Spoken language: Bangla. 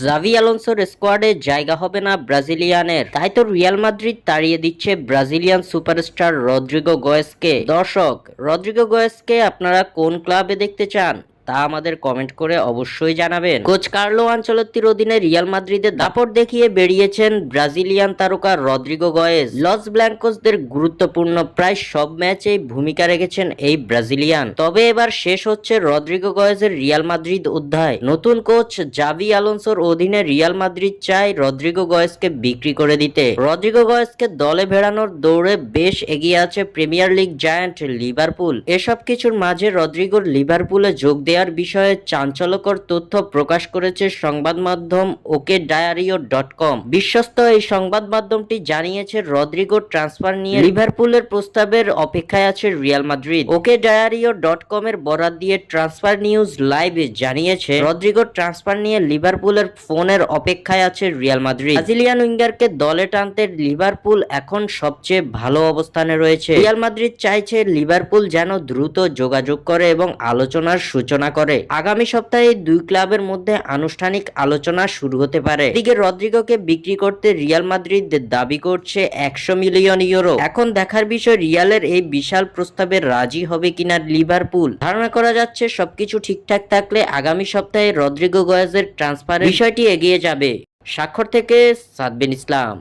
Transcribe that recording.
জাভি আলোনসোর স্কোয়াডে জায়গা হবে না ব্রাজিলিয়ানের, তাই তো রিয়াল মাদ্রিদ তাড়িয়ে দিচ্ছে ব্রাজিলিয়ান সুপারস্টার রদ্রিগো গোয়েসকে। দর্শক, রদ্রিগো গোয়েসকে আপনারা কোন ক্লাবে দেখতে চান তা আমাদের কমেন্ট করে অবশ্যই জানাবেন। কোচ কার্লো আনচেলত্তির অধীনে রিয়াল মাদ্রিদের দাপট দেখিয়ে বেরিয়েছেন ব্রাজিলিয়ান তারকা রদ্রিগো গোয়েস। লস ব্ল্যাঙ্কোসদের গুরুত্বপূর্ণ প্রায় সব ম্যাচেই ভূমিকা রেখেছেন এই ব্রাজিলিয়ান। তবে এবার শেষ হচ্ছে রদ্রিগো গোয়েসের রিয়াল মাদ্রিদ অধ্যায়। নতুন কোচ জাভি আলোনসোর অধীনে রিয়াল মাদ্রিদ চায় রদ্রিগো গোয়েসকে বিক্রি করে দিতে। রদ্রিগো গোয়েসকে দলে ভেড়ানোর দৌড়ে বেশ এগিয়ে আছে প্রিমিয়ার লিগ জায়ান্ট লিভারপুল। এসব কিছুর মাঝে রদ্রিগোর লিভারপুলে যোগ দেওয়ার বিষয়ে চাঞ্চল্যকর তথ্য প্রকাশ করেছে সংবাদ মাধ্যম OKDiario.com। বিশ্বস্ত এই সংবাদ মাধ্যমটি জানিয়েছে রদ্রিগোর ট্রান্সফার নিয়ে লিভারপুলের প্রস্তাবের অপেক্ষায় আছে রিয়াল মাদ্রিদ। OKDiario.com এর বরাত দিয়ে ট্রান্সফার নিউজ লাইভ জানিয়েছে রদ্রিগোর ট্রান্সফার নিয়ে লিভারপুলের ফোনের অপেক্ষায় আছে রিয়াল মাদ্রিদ। ব্রাজিলিয়ান উইঙ্গারকে দলে টানতে লিভারপুল এখন সবচেয়ে ভালো অবস্থানে রয়েছে। রিয়াল মাদ্রিদ চাইছে লিভারপুল যেন দ্রুত যোগাযোগ করে এবং আলোচনার সূচনা করে। আগামী সপ্তাহে দুই ক্লাবের মধ্যে আনুষ্ঠানিক আলোচনা শুরু হতে পারে। এদিকে রদ্রিগোকে বিক্রি করতে রিয়াল মাদ্রিদ দাবি করছে 100 মিলিয়ন ইউরো। এখন দেখার বিষয় রিয়ালের এই বিশাল প্রস্তাবে রাজি হবে কিনা লিভারপুল। ধারণা করা যাচ্ছে সবকিছু ঠিকঠাক থাকলে আগামী সপ্তাহে রদ্রিগো গোয়েসের ট্রান্সফারের বিষয়টি এগিয়ে যাবে। স্বাক্ষর থেকে সাদবিন ইসলাম।